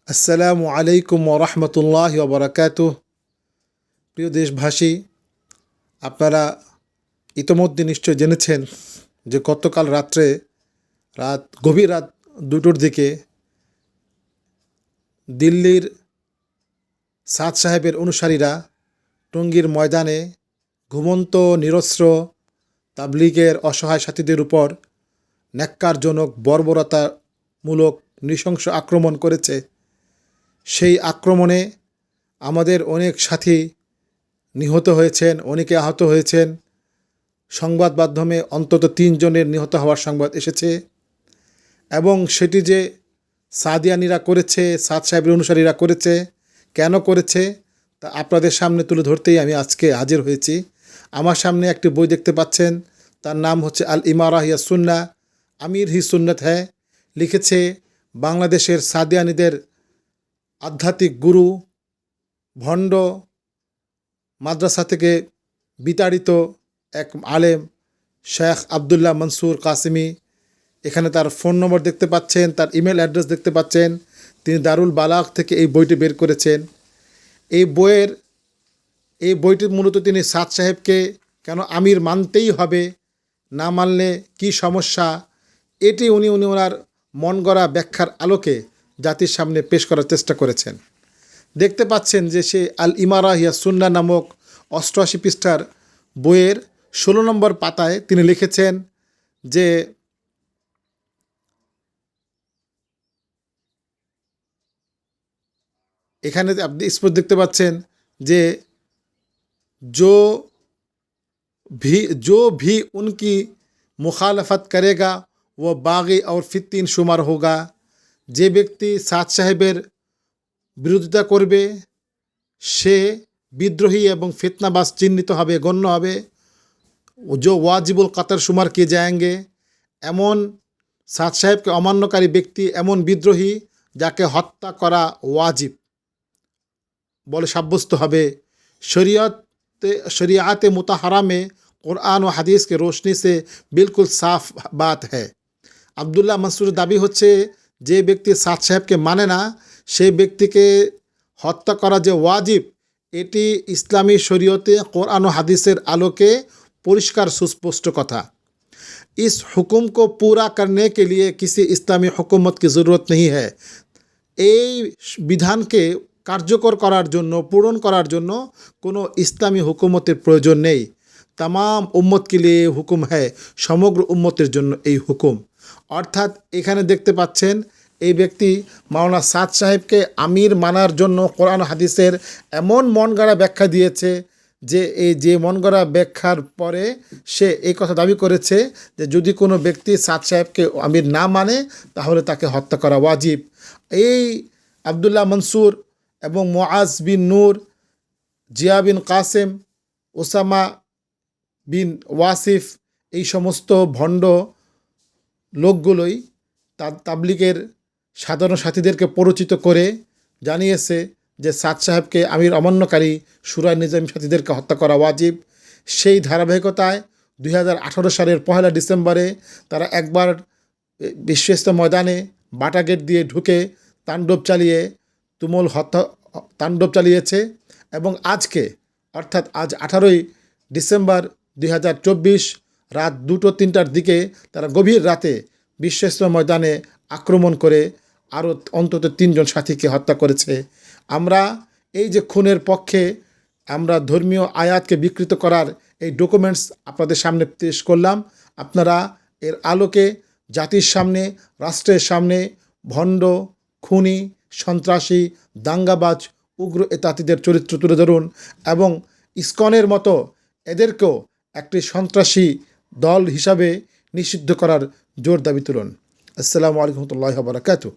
আসসালামু আলাইকুম ওরহমতুল্লাহি ওবরাকাতুহ। প্রিয় দেশবাসী, আপনারা ইতোমধ্যে নিশ্চয় জেনেছেন যে গতকাল রাত্রে গভীর রাত 2টোর দিকে দিল্লির সাদ সাহেবের অনুসারীরা টঙ্গীর ময়দানে ঘুমন্ত নিরস্ত্র তাবলিগের অসহায় সাথীদের উপর ন্যাক্কারজনক বর্বরতামূলক নৃশংস আক্রমণ করেছে। সেই আক্রমণে আমাদের অনেক সাথী নিহত হয়েছেন, অনেকে আহত হয়েছেন। সংবাদ মাধ্যমে অন্তত 3 জনের নিহত হওয়ার সংবাদ এসেছে এবং সেটি যে সাদিয়ানিরা করেছে, সাদ সাহেবের অনুসারীরা করেছে, কেন করেছে তা আপনাদের সামনে তুলে ধরতেই আমি আজকে হাজির হয়েছি। আমার সামনে একটি বই দেখতে পাচ্ছেন, তার নাম হচ্ছে আল ইমারা হিয়া সুন্না আমির হি সুন্নত হ্যায়। লিখেছে বাংলাদেশের সাদিয়ানিদের আধ্যাত্মিক গুরু, ভণ্ড, মাদ্রাসা থেকে বিতাড়িত এক আলেম শেখ আবদুল্লাহ মনসুর কাসেমি। এখানে তার ফোন নম্বর দেখতে পাচ্ছেন, তার ইমেল অ্যাড্রেস দেখতে পাচ্ছেন। তিনি দারুল বালাগ থেকে এই বইটি বের করেছেন। এই বইটি মূলত তিনি সাদ সাহেবকে কেন আমির মানতেই হবে, না মানলে কি সমস্যা, এটি উনি ওনার মন গড়া ব্যাখ্যার আলোকে জাতির সামনে পেশ করার চেষ্টা করেছেন। দেখতে পাচ্ছেন যে সে আল ইমারা হিয়া সুন্না নামক 88 পৃষ্ঠার বইয়ের 16 নম্বর পাতায় তিনি লিখেছেন যে এখানে আপনি স্পষ্ট দেখতে পাচ্ছেন যে जो जो भी उनकी मुखालफत करेगा वो बागी और फित्तीन शुमार होगा। যে ব্যক্তি সাদ সাহেবের বিরোধিতা করবে সে বিদ্রোহী এবং ফিতনাবাজ চিহ্নিত হবে, গণ্য হবে। जो ওয়াজিবুল কাতার শুমার কিয়ে যায়েঙ্গে, এমন সাদ সাহেবকে অমান্যকারী ব্যক্তি এমন বিদ্রোহী যাকে হত্যা করা ওয়াজিব বলে সাব্যস্ত হবে। शरीयत मुतहरा में कुरान व हदीस के रोशनी से बिल्कुल साफ बात है। আবদুল্লাহ মনসুরের দাবি হচ্ছে যে ব্যক্তি সাদ সাহেবকে মানে না সেই ব্যক্তিকে হত্যা করা যে ওয়াজিব, এটি ইসলামী শরীয়তে কোরআন ও হাদিসের আলোকে পরিষ্কার সুস্পষ্ট কথা। इस हुक्म को पूरा करने के लिए किसी इस्लामी हुकूमत की ज़रूरत नहीं है। এই বিধানকে কার্যকর করার জন্য, পূরণ করার জন্য কোনো ইসলামী হুকুমতের প্রয়োজন নেই। তামাম উম্মত কে লিয়ে হুকুম হ্যায়, সমগ্র উম্মতের জন্য এই হুকুম। অর্থাৎ এখানে দেখতে পাচ্ছেন এই ব্যক্তি মাওলানা সাদ সাহেবকে আমির মানার জন্য কোরআন হাদিসের এমন মন গড়া ব্যাখ্যা দিয়েছে যে মন গড়া ব্যাখ্যার পরে সে এই কথা দাবি করেছে যে যদি কোনো ব্যক্তি সাদ সাহেবকে আমির না মানে তাহলে তাকে হত্যা করা ওয়াজিব। এই আবদুল্লাহ মনসুর এবং মুআজ বিন নূর, জিয়া বিন কাসেম, ওসামা বিন ওয়াসিফ, এই সমস্ত ভণ্ড লোকগুলোই তাবলিগের সাধারণ সাথীদেরকে পরিচিত করে জানিয়েছে যে সাদ সাহেবকে আমির অমান্যকারী শুরা নিজামী সাথীদেরকে হত্যা করা ওয়াজিব। সেই ধারাবাহিকতায় 2018 সালের 1 ডিসেম্বরে তারা একবার বিশ্ব ইজতেমা ময়দানে বাটা গেট দিয়ে ঢুকে তাণ্ডব চালিয়েছে এবং আজকে অর্থাৎ আজ 18 ডিসেম্বর 2024 রাত 2-3টার দিকে তারা গভীর রাতে বিশ্ব ইজতেমা ময়দানে আক্রমণ করে আরও অন্তত 3 জন সাথীকে হত্যা করেছে। আমরা এই যে খুনের পক্ষে আমরা ধর্মীয় আয়াতকে বিকৃত করার এই ডকুমেন্টস আপনাদের সামনে পেশ করলাম। আপনারা এর আলোকে জাতির সামনে, রাষ্ট্রের সামনে ভণ্ড, খুনি, সন্ত্রাসী, দাঙ্গাবাজ, উগ্র এতাতিদের চরিত্র তুলে ধরুন এবং ইসকনের মতো এদেরকেও একটি সন্ত্রাসী দল হিসাবে নিষিদ্ধ করার জোর দাবি তুলুন। আসসালামু আলাইকুম ওয়া রাহমাতুল্লাহি ওয়া বারাকাতুহু।